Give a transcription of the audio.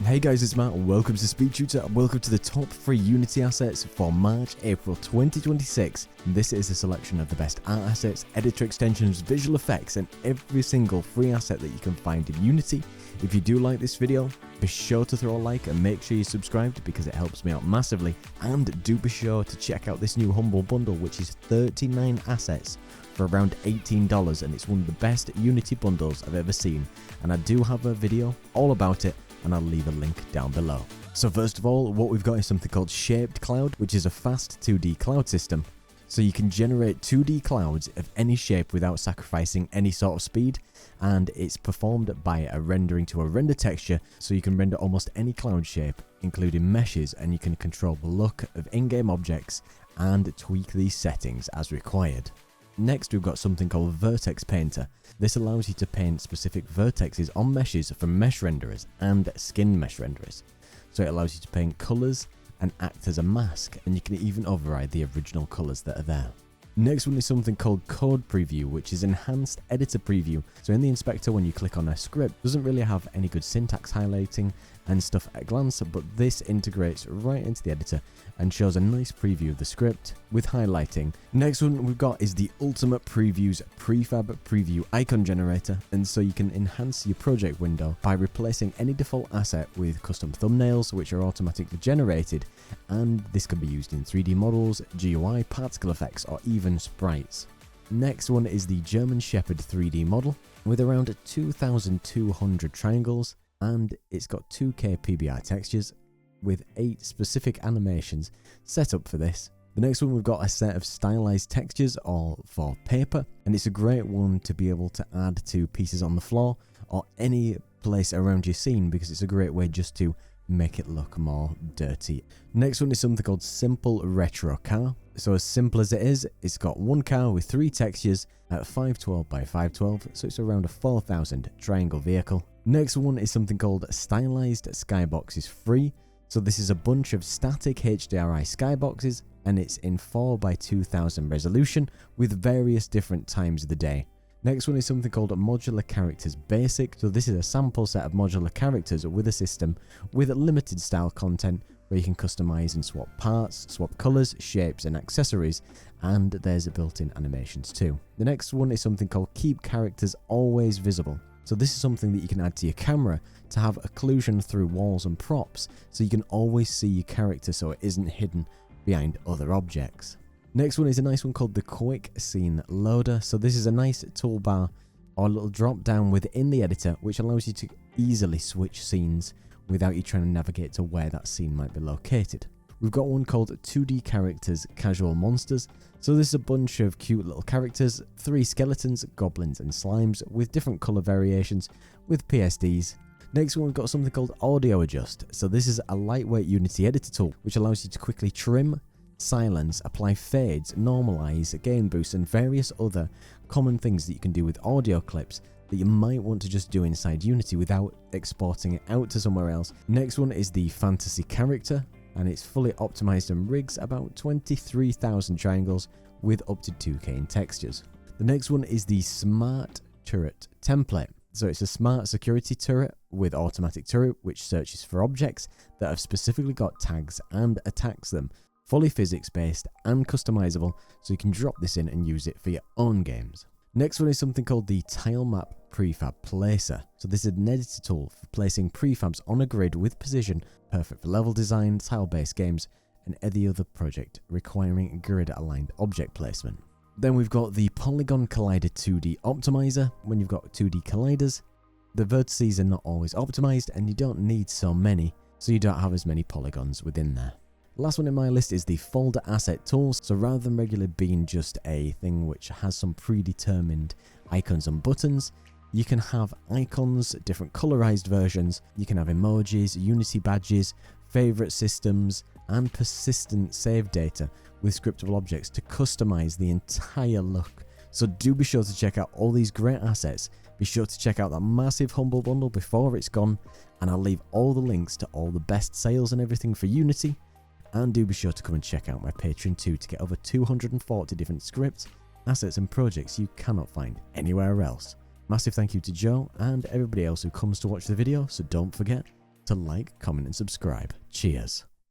Hey guys, it's Matt and welcome to SpeedTutor and welcome to the top 3 Unity assets for March-April 2026. This is a selection of the best art assets, editor extensions, visual effects and every single free asset that you can find in Unity. If you do like this video, be sure to throw a like and make sure you're subscribed because it helps me out massively. And do be sure to check out this new Humble Bundle, which is 39 assets for around $18, and it's one of the best Unity bundles I've ever seen. And I do have a video all about it, and I'll leave a link down below. So first of all, what we've got is something called Shaped Cloud, which is a fast 2D cloud system. So you can generate 2D clouds of any shape without sacrificing any sort of speed, and it's performed by a rendering to a render texture, so you can render almost any cloud shape, including meshes, and you can control the look of in-game objects and tweak these settings as required. Next, we've got something called Vertex Painter. This allows you to paint specific vertexes on meshes from mesh renderers and skin mesh renderers. So it allows you to paint colors and act as a mask, and you can even override the original colors that are there. Next one is something called Code Preview, which is enhanced editor preview. So in the inspector, when you click on a script, it doesn't really have any good syntax highlighting and stuff at a glance, but this integrates right into the editor and shows a nice preview of the script with highlighting. Next one we've got is the Ultimate Previews Prefab Preview Icon Generator, and so you can enhance your project window by replacing any default asset with custom thumbnails which are automatically generated, and this can be used in 3D models, GUI, particle effects or even sprites. Next one is the German Shepherd 3D model with around 2,200 triangles, and it's got 2K PBR textures with 8 specific animations set up for this. The next one, we've got a set of stylized textures all for paper, and it's a great one to be able to add to pieces on the floor or any place around your scene because it's a great way just to make it look more dirty. Next one is something called Simple Retro Car. So as simple as it is, it's got one car with 3 textures at 512 by 512, so it's around a 4,000 triangle vehicle. Next one is something called Stylized Skyboxes Free. So this is a bunch of static HDRI skyboxes, and it's in 4 by 2000 resolution with various different times of the day. Next one is something called Modular Characters Basic. So this is a sample set of modular characters with a system with limited style content where you can customize and swap parts, swap colors, shapes and accessories, and there's built-in animations too. The next one is something called Keep Characters Always Visible. So this is something that you can add to your camera to have occlusion through walls and props, so you can always see your character so it isn't hidden behind other objects. Next one is a nice one called the Quick Scene Loader. So this is a nice toolbar or a little drop down within the editor which allows you to easily switch scenes without you trying to navigate to where that scene might be located. We've got one called 2D Characters Casual Monsters. So this is a bunch of cute little characters, 3 skeletons, goblins and slimes with different color variations with PSDs. Next one, we've got something called Audio Adjust. So this is a lightweight Unity editor tool which allows you to quickly trim, silence, apply fades, normalize, gain boost and various other common things that you can do with audio clips that you might want to just do inside Unity without exporting it out to somewhere else. Next one is the Fantasy Character, and it's fully optimized and rigs about 23,000 triangles with up to 2K in textures. The next one is the Smart Turret Template. So it's a smart security turret with automatic turret which searches for objects that have specifically got tags and attacks them. Fully physics based and customizable, so you can drop this in and use it for your own games. Next one is something called the Tile Map Prefab Placer. So this is an editor tool for placing prefabs on a grid with precision, perfect for level design, tile-based games, and any other project requiring grid-aligned object placement. Then we've got the Polygon Collider 2D Optimizer. When you've got 2D colliders, the vertices are not always optimized and you don't need so many, so you don't have as many polygons within there. Last one in my list is the Folder Asset Tools. So rather than regularly being just a thing which has some predetermined icons and buttons, you can have icons, different colorized versions, you can have emojis, Unity badges, favorite systems, and persistent save data with scriptable objects to customize the entire look. So do be sure to check out all these great assets. Be sure to check out that massive Humble Bundle before it's gone, and I'll leave all the links to all the best sales and everything for Unity. And do be sure to come and check out my Patreon too to get over 240 different scripts, assets and projects you cannot find anywhere else. Massive thank you to Joe and everybody else who comes to watch the video, so don't forget, to like, comment and subscribe. Cheers.